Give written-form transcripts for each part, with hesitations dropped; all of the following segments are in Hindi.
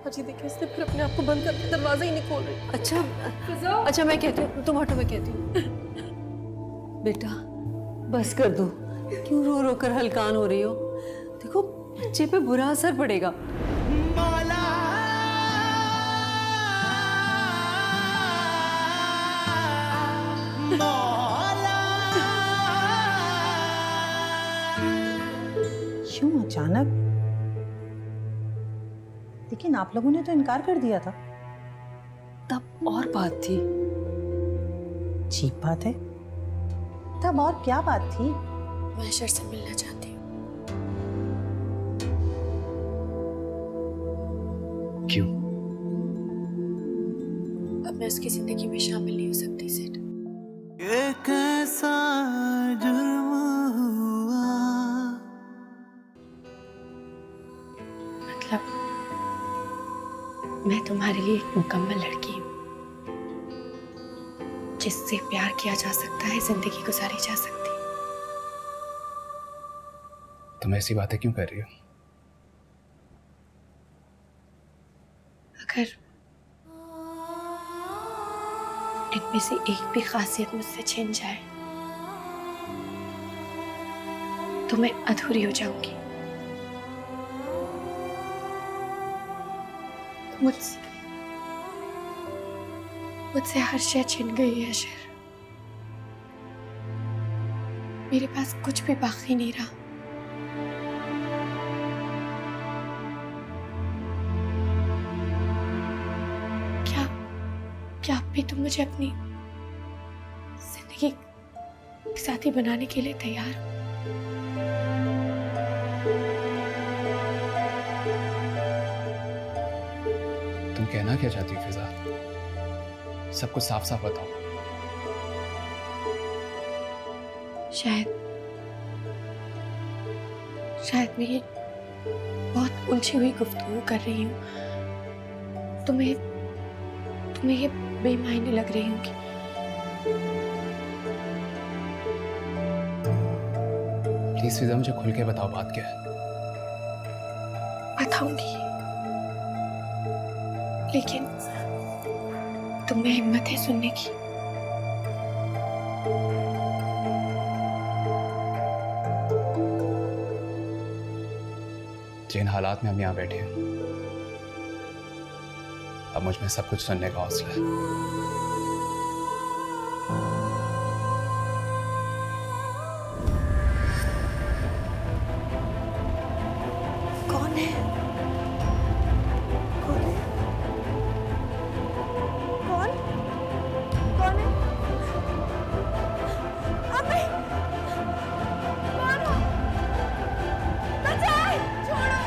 अजी देखिए, इसने फिर अपने आप को बंद करके दरवाजा ही नहीं खोल रही। अच्छा मैं कहती हूँ, तुम हटो, मैं कहती हूँ। बेटा बस कर दो, क्यों रो रो कर हलकान हो रही हो? देखो बच्चे पे बुरा असर पड़ेगा। क्यों अचानक? लेकिन आप लोगों ने तो इनकार कर दिया था। तब और बात थी। अजीब बात है। तब और क्या बात थी? मैं अशर से मिलना चाहती हूँ। क्यों? अब मैं उसकी जिंदगी में शामिल नहीं हो सकती सेठ। ये कैसा जुर्म हुआ? मतलब मैं तुम्हारे लिए एक मुकम्मल लड़की हूँ, जिससे प्यार किया जा सकता है, जिंदगी गुजारी जा सकती। तुम ऐसी बातें क्यों कर रही हो? अगर इनमें से एक भी खासियत मुझसे छिन जाए तो मैं अधूरी हो जाऊंगी। मुझसे हर शय छिन गई है अशर। मेरे पास कुछ भी बाकी नहीं रहा। क्या अब भी तुम मुझे अपनी जिंदगी के साथी बनाने के लिए तैयार हो? तुम कहना क्या चाहती हो फिजा? सब कुछ साफ साफ बताओ। शायद मैं ये बहुत उलझी हुई गुफ्तगू कर रही हूँ। तुम्हें ये बेमायने लग रही होगी। प्लीज फिजा, मुझे खुल के बताओ बात क्या है। बताऊंगी, लेकिन तुम्हें हिम्मत है सुनने की? जिन हालात में हम यहाँ बैठे हैं, अब मुझ में सब कुछ सुनने का हौसला है। कौन है? कौन है? कौन? कौन है? अबे! कौन हो? बचाए! छोड़ो!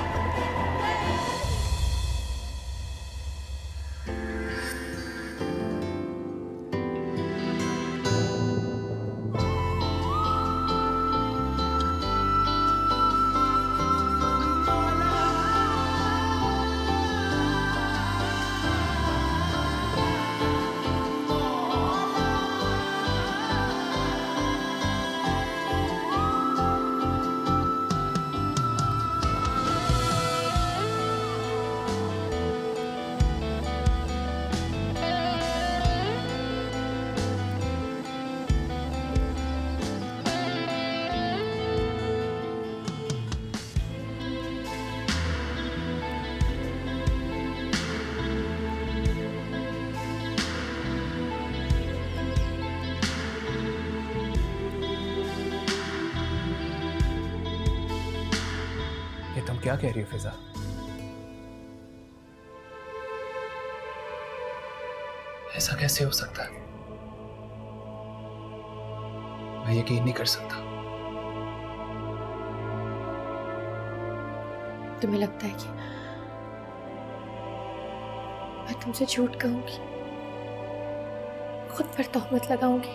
ये तुम क्या कह रही हो फिजा? ऐसा कैसे हो सकता है? मैं यकीन नहीं कर सकता। तुम्हें लगता है कि मैं तुमसे झूठ कहूंगी, खुद पर तोहमत लगाऊंगी?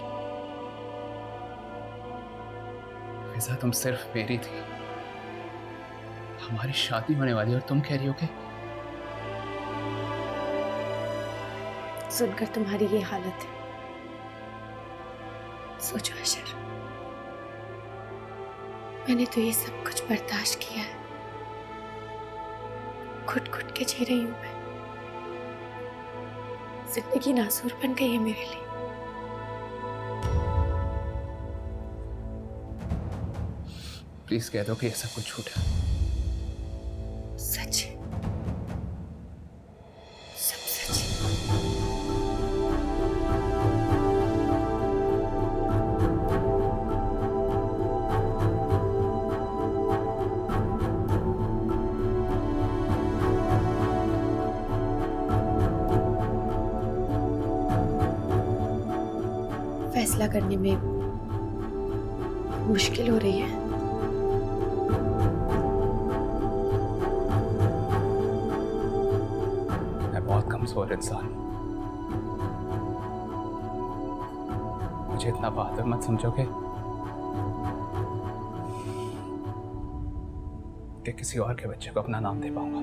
फिजा, तुम सिर्फ मेरी थी। हमारी शादी होने वाली और तुम कह रही हो कि सुनकर तुम्हारी ये हालत है, सोचो अशर, मैंने तो ये सब कुछ बर्दाश्त किया है, घुट घुट के जी रही हूं मैं। जिंदगी नासूर बन गई है मेरे लिए। प्लीज कह दो कि ये सब कुछ झूठ है। सच है, सब सच है। फैसला करने में मुश्किल हो रही है। मैं बहुत कमजोर इंसान हूं। मुझे इतना बहादुर मत समझोगे कि किसी और के बच्चे को अपना नाम दे पाऊंगा।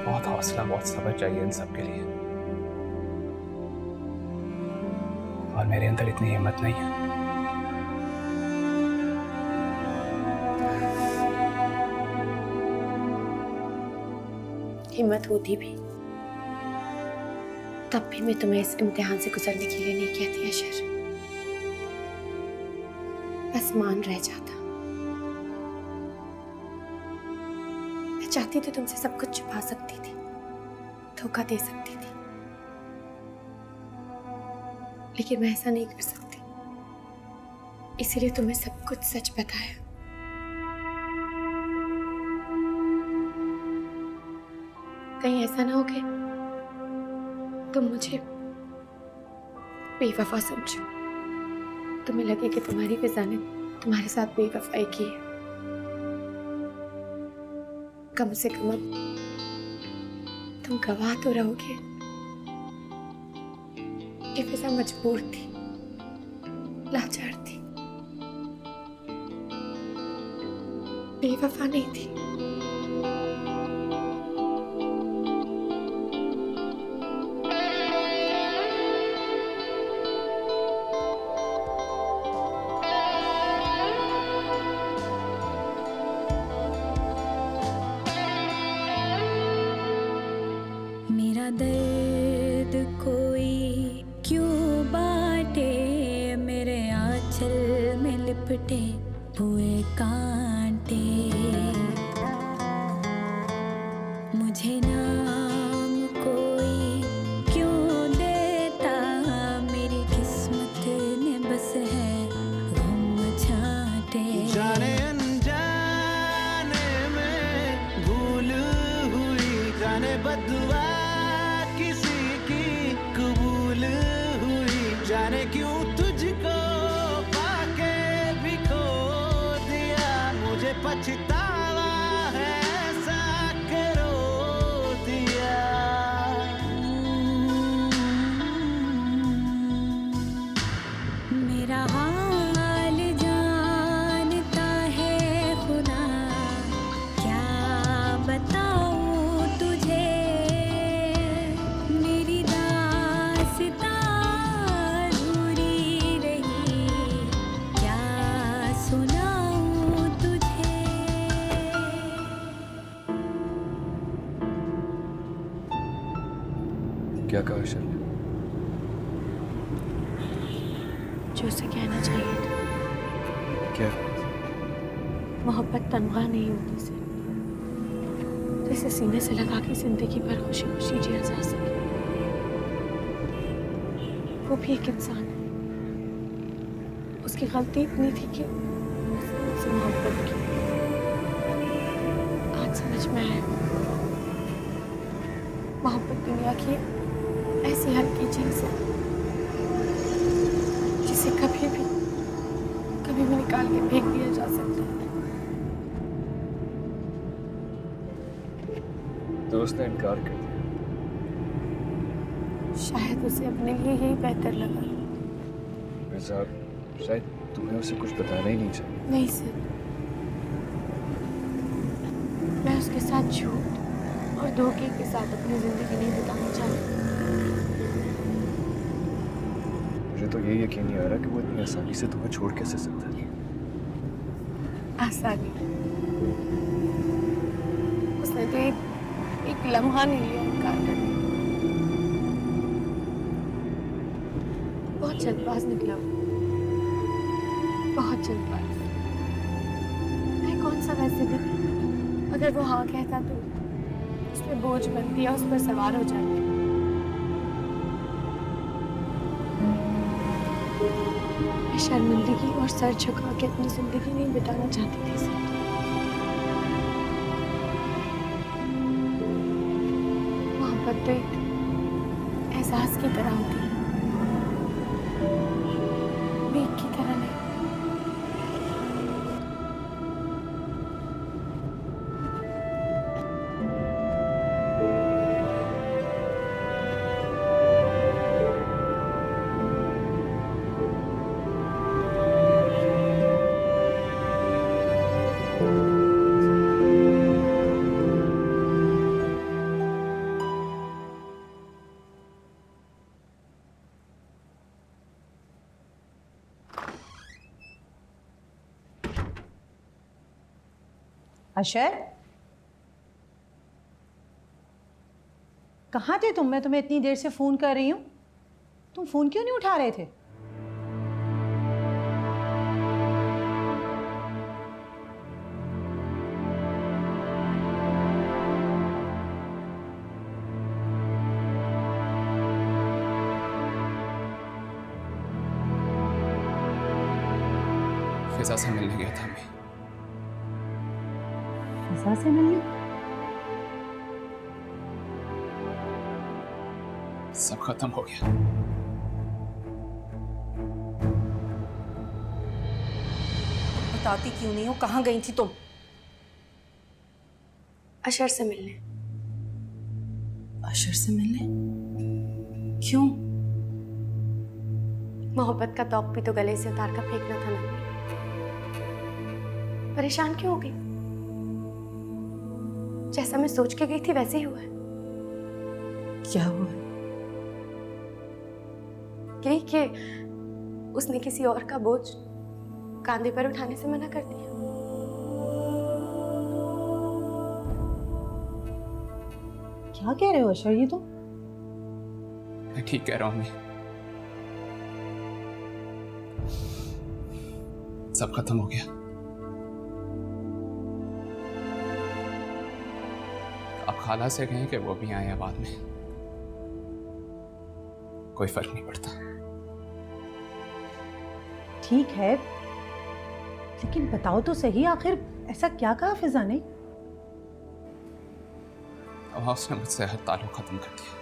बहुत हौसला, बहुत सब्र चाहिए इन सब के लिए, और मेरे अंदर इतनी हिम्मत नहीं है। हिम्मत होती भी तब भी मैं तुम्हें इस इम्तिहान से गुजरने के लिए नहीं कहती अशर। बस मान रह जाता। मैं चाहती थी तुमसे सब कुछ छुपा सकती थी, धोखा दे सकती थी, लेकिन मैं ऐसा नहीं कर सकती। इसीलिए तुम्हें सब कुछ सच बताया। कहीं ऐसा ना हो कि तुम मुझे बेवफा समझो, तुम्हें लगे कि तुम्हारी फिजा ने तुम्हारे साथ बेवफाई की है। कम से कम अब तुम गवाह तो रहोगे कि फिजा मजबूर थी, लाचार थी, बेवफा नहीं थी। मेरा दर्द कोई क्यों बांटे, मेरे आंचल में लिपटे हुए कांटे। मुझे नाम कोई क्यों देता, मेरी किस्मत ने बस है गम छांटे। जाने अनजाने में भूल हुई, जाने बदुआ किसी की कबूल हुई, जाने क्यों तुझको पाके भी खो दिया। मुझे पछतावा है ऐसा करो दिया। मेरा हाल जानता है खुदा, क्या बताऊं तुझे। मेरी दास्तां अधूरी रही, क्या सुनाऊं तुझे। क्या कहा अशर ने? जो उसे कहना चाहिए था। क्या? मोहब्बत तनख्वाह नहीं होती सिर्फ, जिसे सीने से लगा के जिंदगी भर खुशी खुशी जिया जा सके। वो भी एक इंसान है। उसकी गलती इतनी थी कि उसने मुझसे मोहब्बत की। आज समझ में आया, मोहब्बत दुनिया की ऐसी हल्की चीज है जिसे कभी भी निकाल के फेंक दिया जा सकता है। तो उसने इनकार कर दिया। शायद उसे अपने लिए यही बेहतर लगा। फिजा, शायद तुम्हें उसे कुछ बताना ही नहीं चाहिए। नहीं सर, मैं उसके साथ झूठ और धोखे के साथ अपनी जिंदगी नहीं बिताना चाहती। मुझे तो ये यकीन नहीं आ रहा कि वो इतनी आसानी से तुम्हें छोड़ कैसे सकता है। आसानी उसने तो एक लम्हा नहीं लिया इनकार करने का। बहुत जल्दबाज निकला वो, बहुत जल्दबाज। मैं कौन सा वैसे भी, अगर वो हाँ कहता तो उस पर बोझ बनती या उस पर सवार हो जाती। मैं शर्मिंदगी और सर झुका के अपनी जिंदगी नहीं बिताना चाहती थी सर। मोहब्बत तो एक एहसास की तरह होती है, भीख की तरह नहीं। अशर, कहाँ थे तुम? मैं तुम्हें इतनी देर से फोन कर रही हूँ, तुम फोन क्यों नहीं उठा रहे थे? फिजा से मिलने गया था मैं। फिजा से मिलने? सब खत्म हो गया। बताती क्यों नहीं हो? कहाँ गई थी तुम? अशर से मिलने। अशर से मिलने? क्यों? मोहब्बत का तौक भी तो गले से उतार कर फेंकना था ना। परेशान क्यों हो गई? जैसा मैं सोच के गई थी वैसे ही हुआ है। क्या हुआ? यही कि उसने किसी और का बोझ कांधे पर उठाने से मना कर दिया। क्या कह रहे हो अशर? ये तो मैं ठीक कह रहा हूँ। मैं सब खत्म हो गया। अब खाला से कहें कि वो भी आए हैं बाद में, कोई फर्क नहीं पड़ता। ठीक है, लेकिन बताओ तो सही, आखिर ऐसा क्या कहा फिजा ने? अब उसने मुझसे हर ताल्लुक खत्म कर दिया।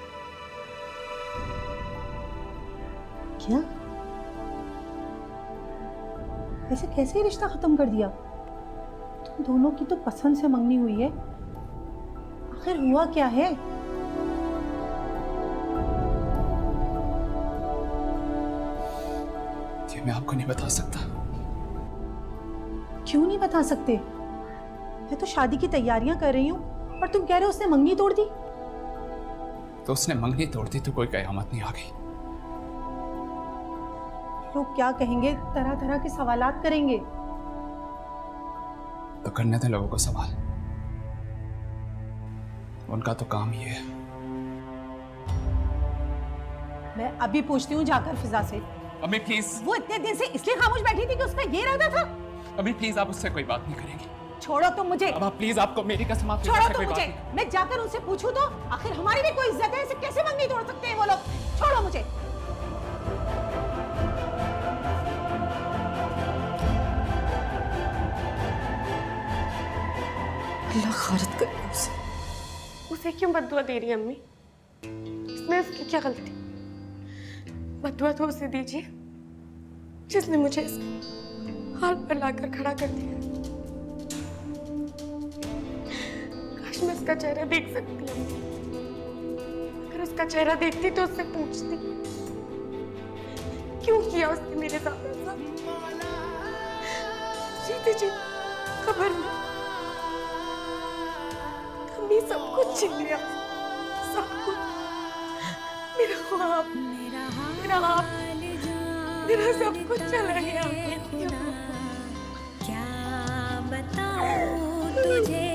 क्या? ऐसे कैसे रिश्ता खत्म कर दिया? तुम दोनों की तो पसंद से मंगनी हुई है, आखिर हुआ क्या है? ये मैं आपको नहीं बता सकता। क्यों नहीं बता सकते? मैं तो शादी की तैयारियां कर रही हूँ और तुम कह रहे हो उसने मंगनी तोड़ दी। तो उसने मंगनी तोड़ दी तो कोई कयामत नहीं आ गई। लोग क्या कहेंगे, तरह तरह के सवालात करेंगे। तो करने दे लोगों को सवाल, उनका तो काम ही है। मैं अभी पूछती हूँ जाकर फिजा से। अम्मी प्लीज। वो इतने दिन से इसलिए खामोश बैठी थी कि उसका ये इरादा था। अम्मी प्लीज, आप उससे कोई बात नहीं करेंगी। छोड़ो तुम मुझे। अब आप प्लीज, आपको मेरी कसम, आप छोड़ो उससे तुम कोई बात मुझे। नहीं। मैं जाकर उनसे पूछूं तो आखिर हमारी भी कोई इज्जत है, इसे कैसे मंगनी तोड़ सकते हैं वो लोग? छोड़ो मुझे। अल्लाह खारिज करे उसे। उसे क्यों बद्दुआ दे रही है अम्मी? इसमें उसकी क्या गलती? बद्दुआ तो उसे दीजिए जिसने मुझे इस हाल पर लाकर खड़ा कर दिया। काश मैं उसका चेहरा देख सकती हूँ। अगर उसका चेहरा देखती तो उससे पूछती क्यों किया उसने मेरे साथ ऐसा। जीते जी खबर नहीं, अम्मी सब कुछ छीन लिया, सब कुछ। मेरा ख्वाब, मेरा आप, मेरा सब कुछ चला गया। क्या बताऊं तुझे।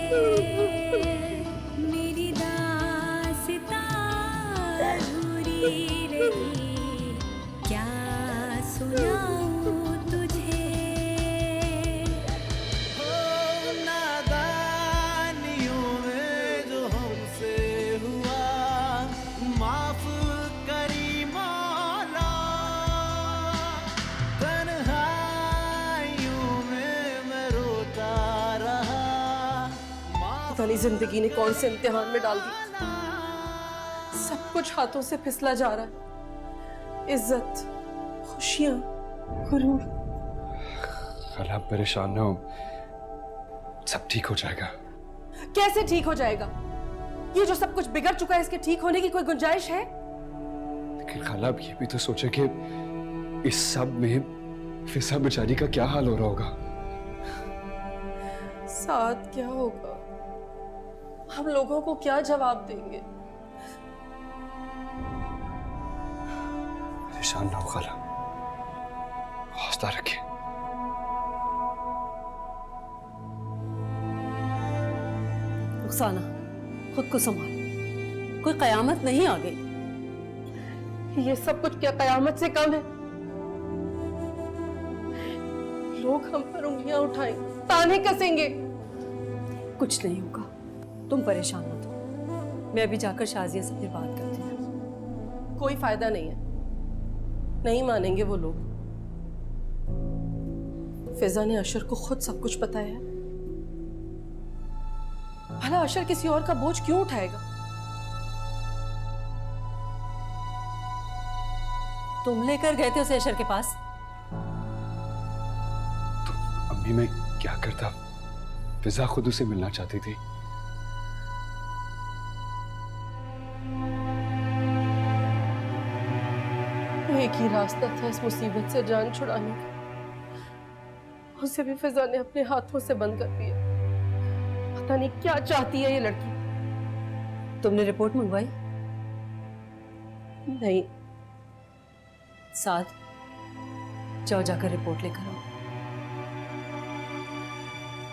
पता नहीं जिंदगी ने कौन से इम्तिहान में डाल दिया। सब कुछ हाथों से फिसला जा रहा है। इज्जत, खुशियां, गुरूर। खाला आप परेशान ना हो, सब ठीक हो जाएगा। कैसे ठीक हो जाएगा? ये जो सब कुछ बिगड़ चुका है, इसके ठीक होने की कोई गुंजाइश है? लेकिन खाला आप ये भी तो सोचे कि इस सब में फिजा बेचारी का क्या हाल हो रहा होगा। साथ क्या होगा? हम लोगों को क्या जवाब देंगे? परेशान ना हो खाला, हौसला रखें। रुखसाना, खुद को संभालो, कोई कयामत नहीं आ गई। ये सब कुछ क्या कयामत से कम है? लोग हम पर उंगलियां उठाएंगे, ताने कसेंगे। कुछ नहीं होगा, तुम परेशान मत हो। मैं अभी जाकर शाजिया से फिर बात करती हूँ। कोई फायदा नहीं है, नहीं मानेंगे वो लोग। फिजा ने अशर को खुद सब कुछ बताया है। भला अशर किसी और का बोझ क्यों उठाएगा? तुम लेकर गए थे उसे अशर के पास? तो अम्मी मैं क्या करता, फिजा खुद उसे मिलना चाहती थी। एक ही रास्ता था इस मुसीबत से जान छुड़ाने का, उसे भी फिजा ने अपने हाथों से बंद कर दिया। पता नहीं क्या चाहती है ये लड़की। तुमने रिपोर्ट मंगवाई? नहीं। साथ जाओ, जाकर रिपोर्ट लेकर आओ।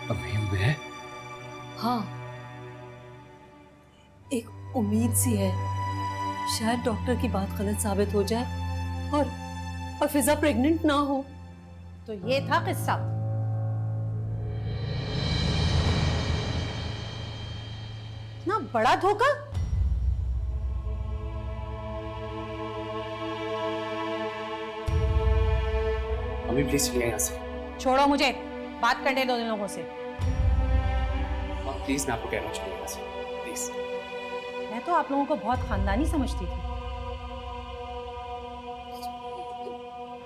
अम्मी मैं? हाँ, एक उम्मीद सी है, शायद डॉक्टर की बात गलत साबित हो जाए और फिजा प्रेग्नेंट ना हो। तो ये था किस्सा। इतना बड़ा धोखा। अम्मी प्लीज चलिए यहाँ से। छोड़ो मुझे, बात करने दो इन लोगों से। प्लीज मैं आपको कह रहा हूँ चलिए यहाँ से प्लीज। मैं तो आप लोगों को बहुत खानदानी समझती थी।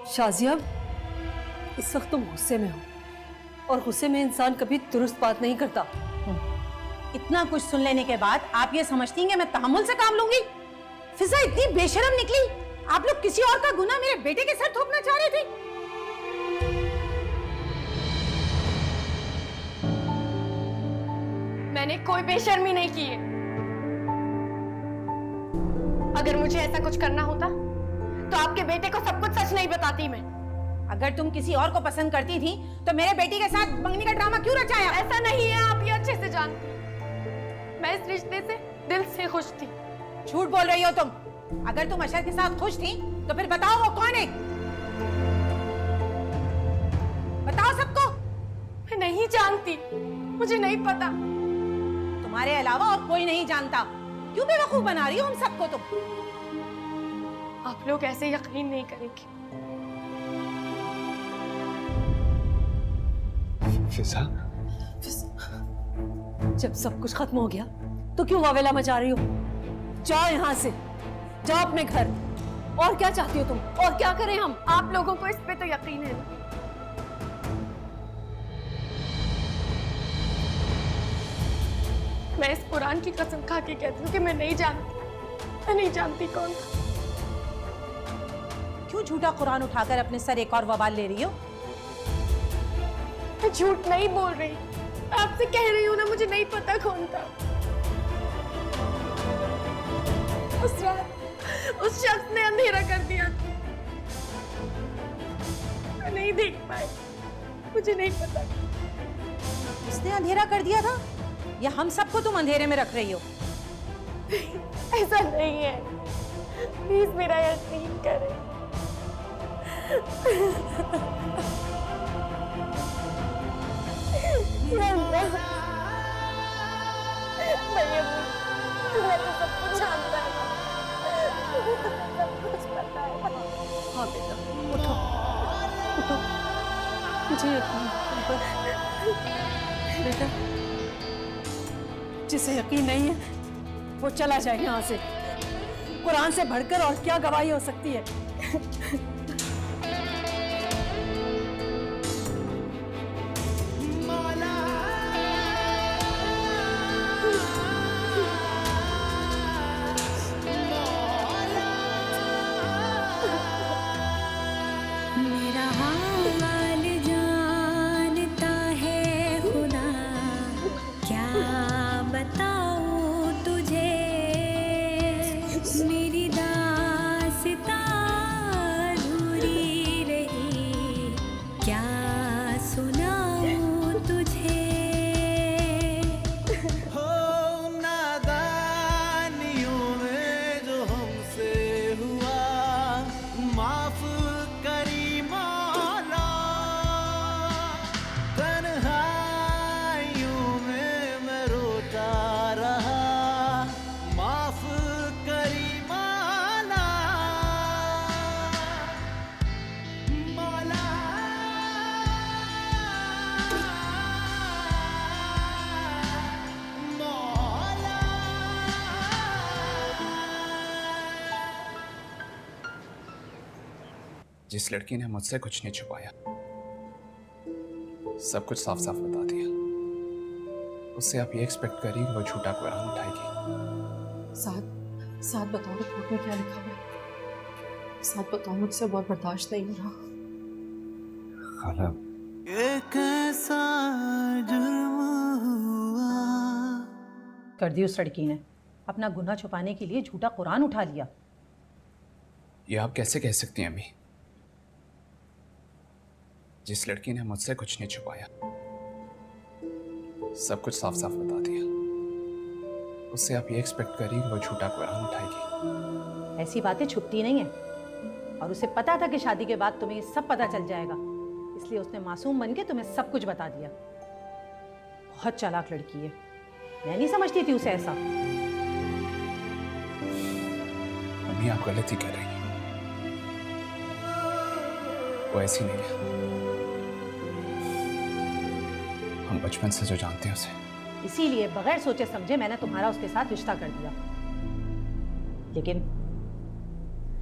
शाजिया, इस वक्त तुम गुस्से में हो और गुस्से में इंसान कभी दुरुस्त बात नहीं करता। इतना कुछ सुन लेने के बाद आप ये समझती हैं कि मैं तहम्मुल से काम लूंगी? फिजा इतनी बेशर्म निकली, आप लोग किसी और का गुनाह मेरे बेटे के सर थोपना चाह रहे थे। मैंने कोई बेशर्मी नहीं की है। अगर मुझे ऐसा कुछ करना होता तो आपके बेटे को सब कुछ सच नहीं बताती मैं। अगर तुम किसी और को पसंद करती थी तो मेरे बेटी के साथ मंगनी का ड्रामा क्यों रचाया? ऐसा नहीं है, आप ये अच्छे से जानती हैं। मैं इस रिश्ते से दिल से खुश थी। झूठ बोल रही हो तुम। अगर तुम अशर के साथ खुश थी तो फिर बताओ वो कौन है? बताओ सबको। मैं नहीं जानती, मुझे नहीं पता। तुम्हारे अलावा और कोई नहीं जानता। क्यों बेवकूफ बना रही हो हम सबको तुम? आप लोग ऐसे यकीन नहीं करेंगे। फिजा? जब सब कुछ खत्म हो गया तो क्यों वावेला मचा रही हो? जाओ यहाँ से, जाओ अपने घर। और क्या चाहती हो तुम? और क्या करें हम? आप लोगों को इस पे तो यकीन है ना? मैं इस कुरान की कसम खा के कहती हूँ कि मैं नहीं जानती कौन था। क्यों झूठा कुरान उठाकर अपने सर एक और वबाल ले रही हो? मैं झूठ नहीं बोल रही, आपसे कह रही हूँ ना, मुझे नहीं पता कौन था। उस रात उस शख्स ने अंधेरा कर दिया। मैं नहीं देख पाई, मुझे नहीं पता। उसने अंधेरा कर दिया था या हम सबको तुम अंधेरे में रख रही हो? ऐसा नहीं है, प्लीज मेरा यकीन करें। मैं तो सब कुछ जानता है, सब कुछ पता है। हाँ बेटा, उठो उठो, मुझे यकीन है तुम पर। बेटा जिसे यकीन नहीं है वो चला जाए यहाँ से। कुरान से बढ़कर और क्या गवाही हो सकती है? मेरा हाल जानता है खुदा, क्या बताऊं तुझे, मेरी दास्तां अधूरी रही, क्या सुनाऊं तुझे। हो नादानियों में जो हमसे हुआ, माफ करी मौला। तन्हाइयों में मैं रोता रहा, माफ करी मौला। मौला जिस लड़की ने मुझसे कुछ नहीं छुपाया, सब कुछ साफ साफ बता दिया, उससे आप ये एक्सपेक्ट करिए कि वो झूठा कुरान उठाएगी। साथ साथ बताओ रिपोर्ट में क्या लिखा हुआ है? साथ बताओ, मुझसे बहुत बर्दाश्त नहीं हो रहा। खाला, ये कैसा जुर्म हुआ। कर दी उस लड़की ने, अपना गुनाह छुपाने के लिए झूठा कुरान उठा लिया। ये आप कैसे कह सकती हैं अम्मी? जिस लड़की ने मुझसे कुछ नहीं छुपाया, सब कुछ साफ साफ बता दिया, उससे आप ये एक्सपेक्ट करिए कि वो झूठा कुरान उठाएगी। ऐसी बातें छुपती नहीं है, और उसे पता था कि शादी के बाद तुम्हें ये सब पता चल जाएगा, इसलिए उसने मासूम बन के तुम्हें सब कुछ बता दिया। बहुत चालाक लड़की है, मैं नहीं समझती थी उसे ऐसा। अम्मी आप गलती कर रही हैं, वो ऐसी नहीं है। हम बचपन से जो जानते हैं उसे। इसीलिए बगैर सोचे समझे मैंने तुम्हारा उसके साथ रिश्ता कर दिया। लेकिन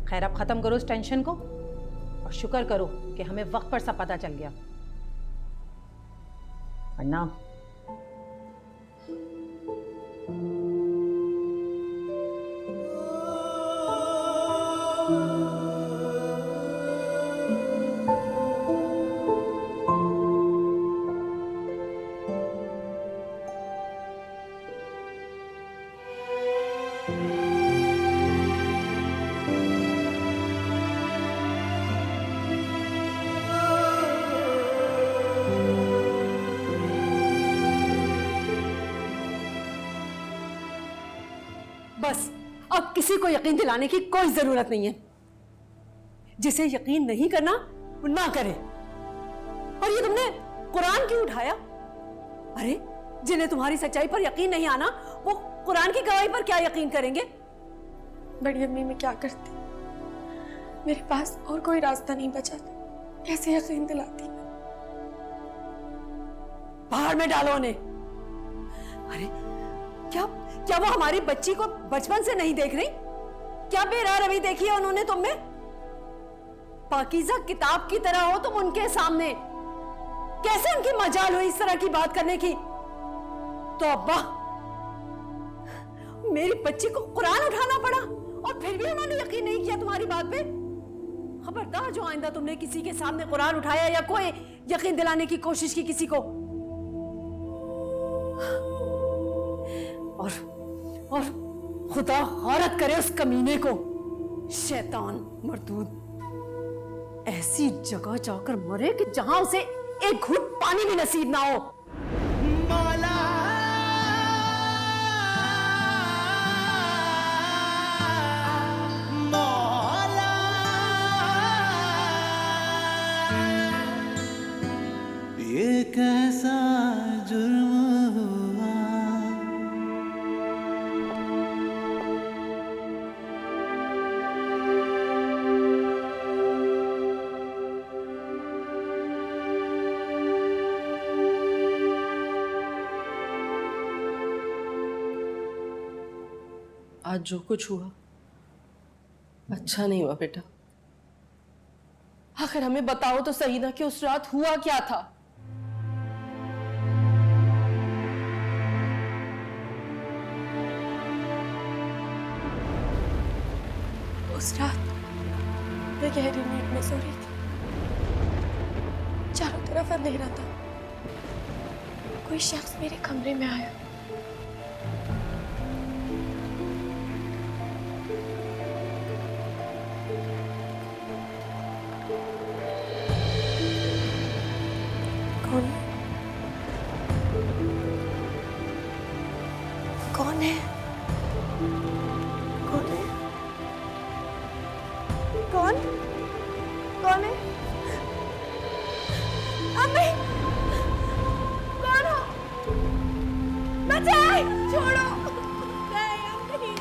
खैर, अब खत्म करो इस टेंशन को और शुक्र करो कि हमें वक्त पर सब पता चल गया, वरना बस अब किसी को यकीन दिलाने की कोई जरूरत नहीं है। जिसे यकीन नहीं करना वो ना करे। और ये तुमने कुरान क्यों उठाया? अरे जिन्हें तुम्हारी सच्चाई पर यकीन नहीं आना, वो कुरान की गवाही पर क्या यकीन करेंगे? बड़ी अम्मी मैं क्या करती? मेरे पास और कोई रास्ता नहीं बचा था, कैसे यकीन दिलाती? बाहर में डालो उन्हें। अरे क्या क्या वो हमारी बच्ची को बचपन से नहीं देख रही? क्या बेरहमी देखी है उन्होंने तुम में? पाकीज़ा किताब की तरह हो तुम उनके सामने। कैसे उनकी मजाल हुई इस तरह की बात करने की? तो अब्बा, मेरी बच्ची को कुरान उठाना पड़ा और फिर भी उन्होंने यकीन नहीं किया तुम्हारी बात पे। खबरदार जो आइंदा तुमने किसी के सामने कुरान उठाया या कोई यकीन दिलाने की कोशिश की किसी को। और खुदा गौरत करे उस कमीने को। शैतान मरदूद ऐसी जगह जाकर मरे कि जहां उसे एक घूंट पानी भी नसीब ना हो। मौला मौला ये कैसा जुर्म हुआ। आज जो कुछ हुआ अच्छा नहीं हुआ बेटा। आखिर हमें बताओ तो सही ना कि उस रात हुआ क्या था। उस रात मैं गहरी नींद में सो रही थी। चारों तरफ अंधेरा था। कोई शख्स मेरे कमरे में आया। कौन है? कौन है? कौन है? कौन है? अम्मी! कौन हो? बचाए! छोड़ो! नहीं अम्मी!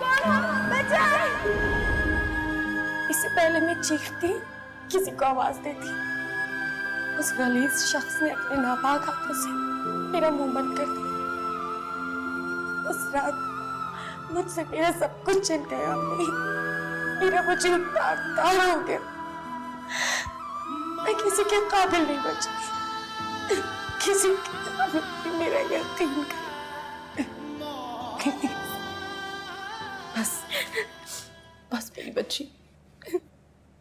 कौन हो? बचाए! इससे पहले मैं चीखती, किसी को आवाज देती, उस गलीज शख्स ने अपने नापाक हाथों से मेरा मुंह बंद कर दिया। उस रात मुझसे मेरा सब कुछ छिन गया अम्मी। मेरा वजूद तार हो गया। मैं किसी के काबिल नहीं बची। किसी के काबिल नहीं मेरा यकीन कर। बस बस मेरी बच्ची,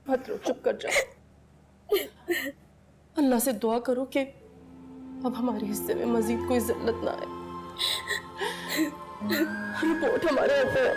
मत रो, चुप कर जाओ। अल्लाह से दुआ करो कि अब हमारे हिस्से में मजीद कोई जिल्लत ना आए। रिपोर्ट हमारे ऊपर है।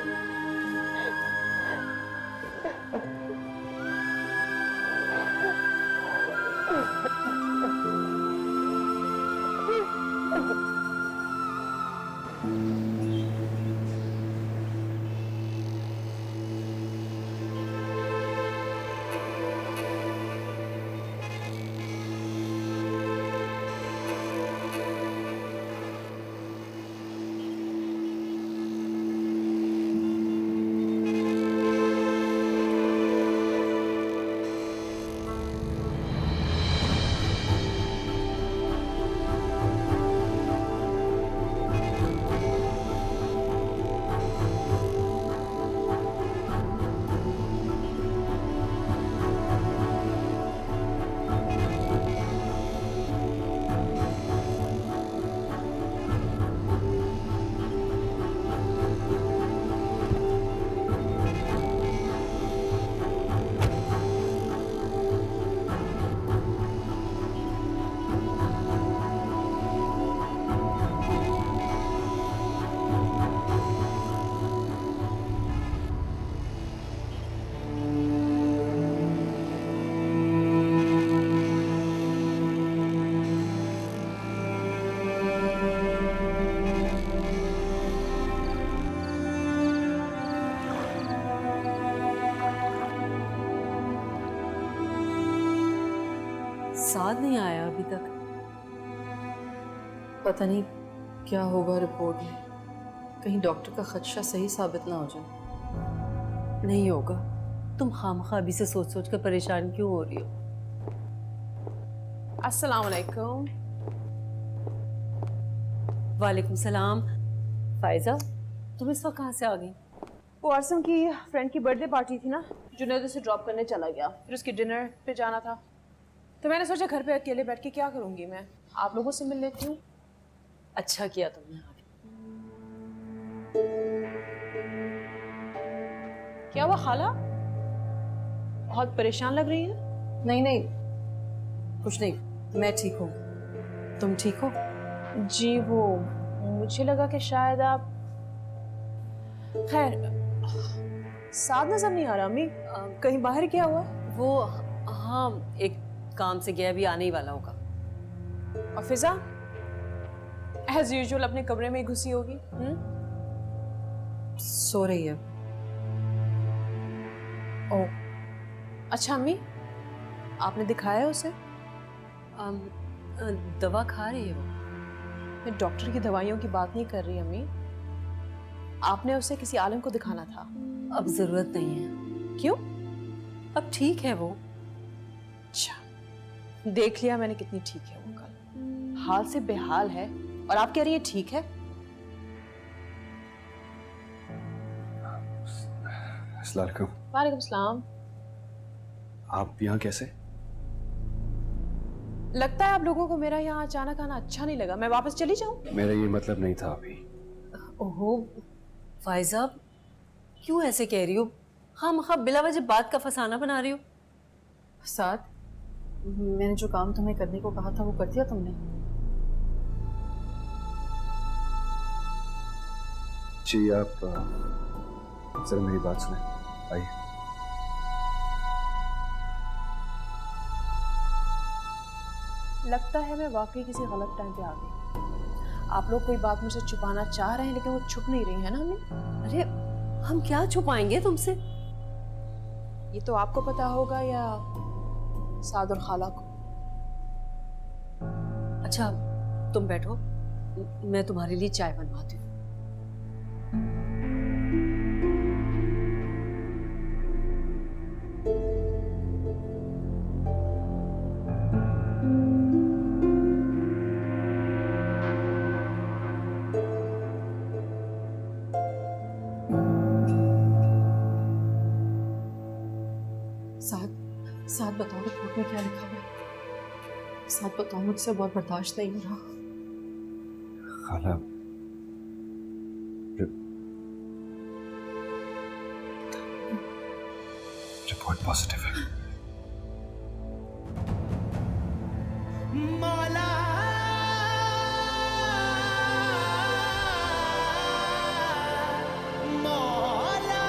साद नहीं आया अभी तक। पता नहीं क्या होगा रिपोर्ट में। कहीं डॉक्टर का खदशा सही साबित ना हो जाए। नहीं होगा। तुम खामखा अभी से सोच सोच कर परेशान क्यों हो रही हो? अस्सलाम वालेकुम। वालेकुम सलाम। फायजा, तुम इस वक्त कहाँ से आ गई? वो आसम की फ्रेंड की बर्थडे पार्टी थी ना, जुनैद उसे ड्रॉप करने चला गया। फिर उसके डिनर पे जाना था, तो मैंने सोचा घर पे अकेले बैठ के क्या करूँगी, मैं आप लोगों से मिल लेती हूँ। अच्छा किया तुमने। क्या हुआ खाला, बहुत परेशान लग रही है? नहीं नहीं, कुछ नहीं, मैं ठीक हूँ। तुम ठीक हो? जी वो मुझे लगा कि शायद आप, खैर साथ नजर नहीं आ रहा। अम्मी कहीं बाहर गया हुआ? वो हाँ, एक काम से गया, भी आने ही वाला होगा। और फिजा एज यूजुअल अपने कमरे में ही घुसी होगी। सो रही है। ओह अच्छा अम्मी, आपने दिखाया है उसे? दवा खा रही है वो। मैं डॉक्टर की दवाइयों की बात नहीं कर रही अम्मी, आपने उसे किसी आलिम को दिखाना था। अब जरूरत नहीं है। क्यों? अब ठीक है वो। अच्छा, देख लिया मैंने कितनी ठीक है वो। कल हाल से बेहाल है और आप कह रही है ठीक है। अस्सलाम वालेकुम। वालेकुम सलाम। आप यहाँ कैसे? लगता है आप लोगों को मेरा यहाँ अचानक आना अच्छा नहीं लगा। मैं वापस चली जाऊँ? मेरा ये मतलब नहीं था अभी। ओहो फायजा, क्यों ऐसे कह रही हो? हाँ बिला वजह बात का फसाना बना रही हो। साथ मैंने जो काम तुम्हें करने को कहा था वो कर दिया तुमने? जी आप जरा मेरी बात सुने, आइए। लगता है मैं वाकई किसी गलत टाइम पे आ गई। आप लोग कोई बात मुझसे छुपाना चाह रहे हैं लेकिन वो छुप नहीं रही है ना अम्मी? अरे हम क्या छुपाएंगे तुमसे? ये तो आपको पता होगा या साद और खाला को। अच्छा तुम बैठो, मैं तुम्हारे लिए चाय बनवाती हूँ। साथ बताओ रिपोर्ट में क्या लिखा हुआ है? साथ बताओ, मुझसे बहुत बर्दाश्त नहीं हो रहा। खाला रिपोर्ट पॉजिटिव है। मौला मौला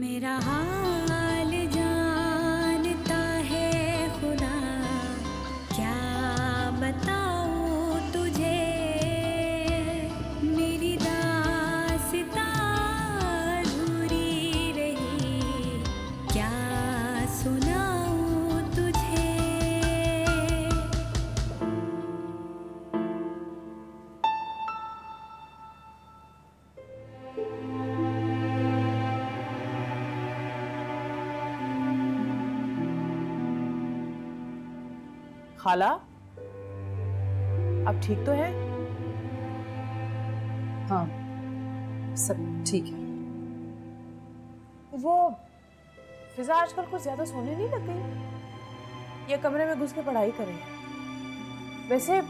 मेरा हाल जानता है खुदा, क्या बताऊं तुझे, मेरी दास्तां अधूरी रही, क्या सुनाऊं तुझे। खाला अब ठीक तो है? हाँ सब ठीक है। वो फिजा आजकल कुछ ज्यादा सोने नहीं लग गई? ये कमरे में घुस के पढ़ाई करे? वैसे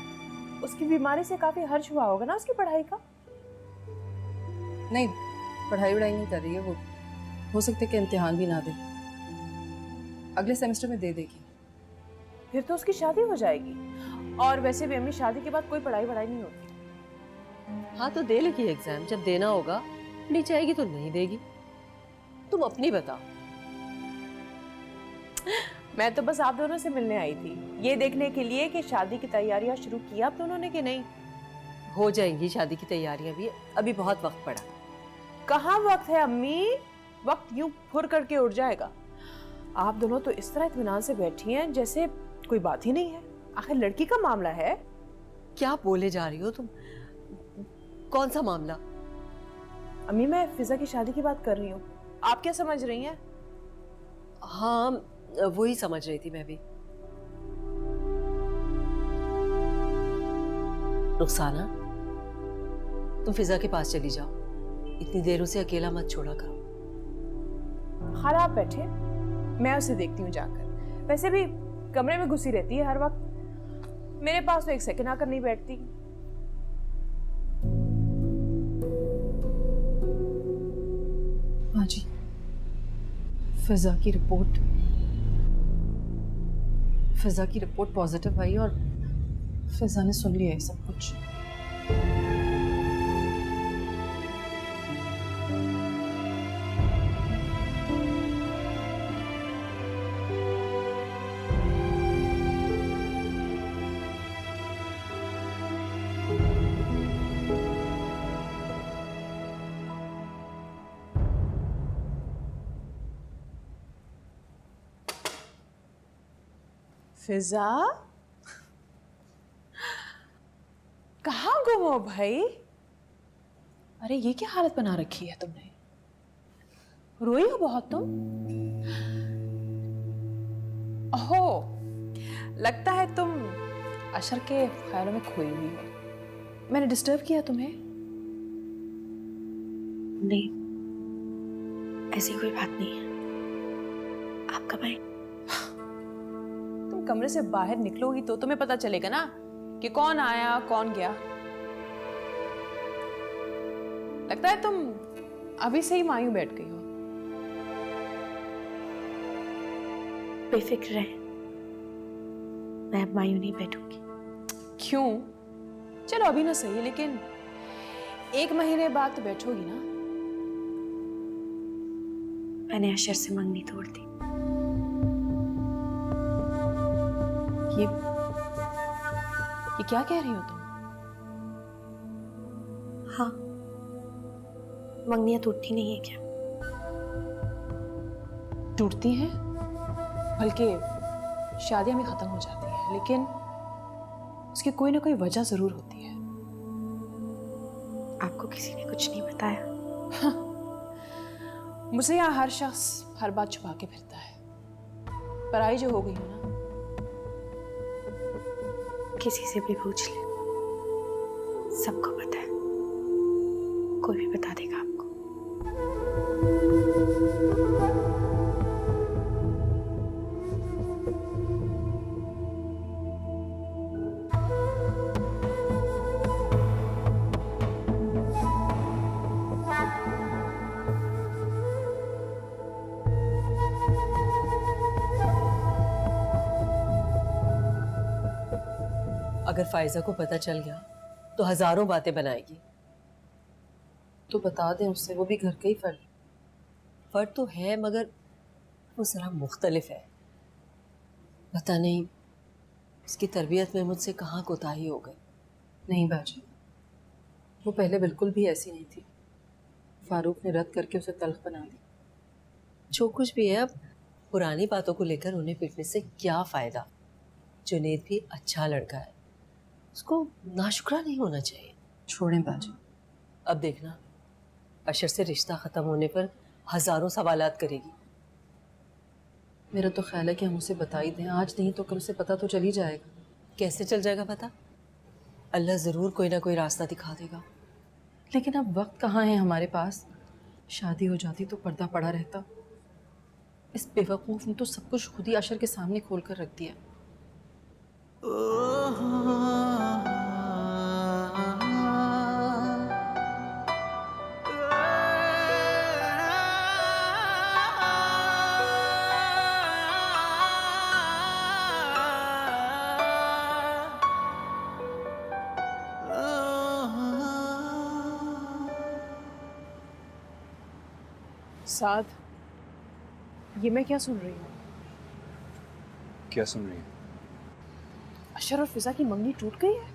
उसकी बीमारी से काफी हर्ष हुआ होगा ना उसकी पढ़ाई का? नहीं, पढ़ाई वढ़ाई नहीं कर रही है वो। हो सकता है कि इम्तिहान भी ना दे, अगले सेमेस्टर में दे देगी। फिर तो उसकी शादी हो जाएगी। और वैसे भी अम्मी शादी के बाद कोई पढ़ाई वढ़ाई नहीं होती। हाँ तो दे लेगी एग्जाम, जब देना होगा नहीं चाहेगी तो नहीं देगी। तुम अपनी बताओ। मैं तो बस आप दोनों से मिलने आई थी, ये देखने के लिए कि शादी की तैयारियां शुरू की आप दोनों ने कि नहीं। हो जाएंगी शादी की तैयारियां भी, अभी बहुत वक्त पड़ा। कहाँ वक्त है अम्मी? वक्त यूं फुर करके उड़ जाएगा। आप दोनों तो इस तरह इत्मीनान से बैठी हैं जैसे कोई बात ही नहीं है। आखिर लड़की का मामला है। क्या बोले जा रही हो तुम? कौन सा मामला? अम्मी मैं फिजा की शादी की बात कर रही हूँ, आप क्या समझ रही हैं? हाँ वही समझ रही थी मैं भी। रुखसाना तुम फिजा के पास चली जाओ, इतनी देर उसे अकेला मत छोड़ा करो। खाला आप बैठे, मैं उसे देखती हूँ जाकर। वैसे भी कमरे में घुसी रहती है हर वक्त, मेरे पास तो एक सेकंड आकर नहीं बैठती। हाँ जी, फिजा की रिपोर्ट पॉजिटिव आई और फिजा ने सुन लिया है सब कुछ। फिजा, कहाँ गुम हो भाई? अरे ये क्या हालत बना रखी है तुमने? रोई हो बहुत तुम? ओहो, लगता है तुम अशर के ख्यालों में खोई हुई हो। मैंने डिस्टर्ब किया तुम्हें? नहीं, ऐसी कोई बात नहीं है। आप कब आए? तुम कमरे से बाहर निकलोगी तो तुम्हें पता चलेगा ना कि कौन आया कौन गया। लगता है तुम अभी से ही मायूं बैठ गई हो। बेफिक्र रहे, मैं अब मायूं नहीं बैठूंगी। क्यों? चलो अभी ना सही, लेकिन 1 महीने बाद तो बैठोगी ना। मैंने अशर से मंगनी तोड़ दी। ये क्या कह रही हो तुम? हाँ, मंगनियां टूटती नहीं है क्या? टूटती हैं, बल्कि शादियां भी खत्म हो जाती हैं, लेकिन उसकी कोई ना कोई वजह जरूर होती है। आपको किसी ने कुछ नहीं बताया? मुझे यहाँ हर शख्स हर बात छुपा के फिरता है। पराई जो हो गई हो ना। किसी से भी पूछ ले, सबको पता है। कोई भी बता देगा आपको। अगर फायजा को पता चल गया तो हजारों बातें बनाएगी। तो बता दें उससे, वो भी घर का ही फर्क तो है, मगर वो ज़रा मुख्तलिफ है। पता नहीं उसकी तरबियत में मुझसे कहाँ कोताही हो गई। नहीं बाजी, वो पहले बिल्कुल भी ऐसी नहीं थी। फारूक ने रद्द करके उसे तल्ख बना दी। जो कुछ भी है, अब पुरानी बातों को लेकर उन्हें पीटने से क्या फ़ायदा। जुनैद भी अच्छा लड़का है, उसको नाशुक्रा नहीं होना चाहिए। छोड़ें बाजी। अब देखना, अशर से रिश्ता ख़त्म होने पर हज़ारों सवालात करेगी। मेरा तो ख्याल है कि हम उसे बता ही दें। आज नहीं तो कल उसे पता तो चल ही जाएगा। कैसे चल जाएगा पता? अल्लाह ज़रूर कोई ना कोई रास्ता दिखा देगा। लेकिन अब वक्त कहाँ है हमारे पास? शादी हो जाती तो पर्दा पड़ा रहता। इस बेवकूफ़ ने तो सब कुछ खुद ही अशर के सामने खोल कर रख दिया। साद, ये मैं क्या सुन रही हूँ? क्या सुन रही है? अशर और फिजा की मंगनी टूट गई है।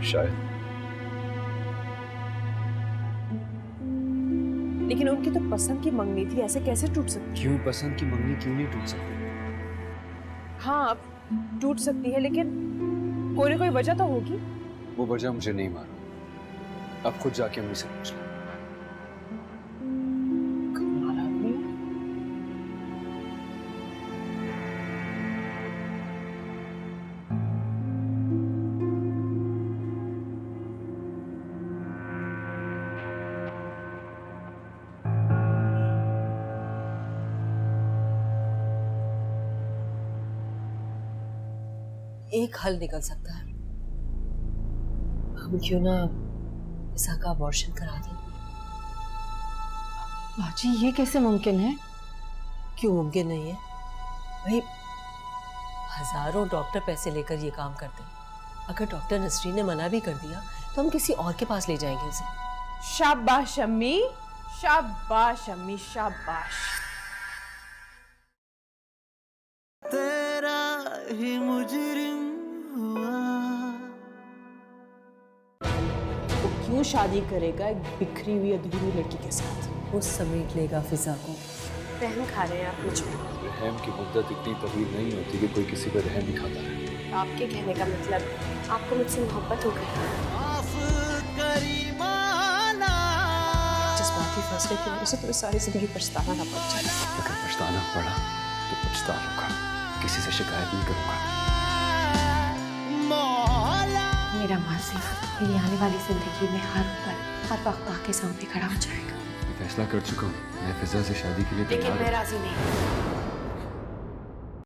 शायद। लेकिन उनकी तो पसंद की मंगनी थी, ऐसे कैसे टूट सकती? क्यों पसंद की मंगनी क्यों नहीं टूट सकती? हाँ, अब टूट सकती है, लेकिन कोई ना कोई वजह तो होगी। वो वजह मुझे नहीं मालूम। अब खुद जाके अम्मी से पूछ लो। कमाल आदमी है। एक हल निकल सकता है। हम क्यों ना फिजा का अबॉर्शन करा दें? बाजी, ये कैसे मुमकिन है? क्यों मुमकिन नहीं है भाई? हजारों डॉक्टर पैसे लेकर ये काम करते हैं। अगर डॉक्टर नसरीन ने मना भी कर दिया तो हम किसी और के पास ले जाएंगे उसे। शाबाश अम्मी, शाबाश अम्मी, शाबाश। तेरा ही मुजरिम हुआ। वो क्यों शादी करेगा एक बिखरी हुई अधूरी लड़की के साथ? वो समेट लेगा फिजा को, रहम खा रहे हैं आप मुझ पर। रहम की मुद्दत इतनी तवील नहीं होती कि कोई किसी पर रहम ही खाता है। तो आपके कहने का मतलब आपको मुझसे मोहब्बत हो गई। माफ करी माला जज्बाती फैसले की वजह से तुम्हें सारी जिंदगी पछताना ना पड़ जाए। अगर पछताना पड़ा तो पछता लूंगा, किसी से शिकायत नहीं करूंगा। मौला मेरा मासी मेरी आने वाली जिंदगी में हर पल हर वक्त आके सामने खड़ा हो जाएगा। मैं फैसला कर चुका हूँ, मैं फिजा से शादी के लिए लेकिन तैयार मैं हूँ। राजी नहीं।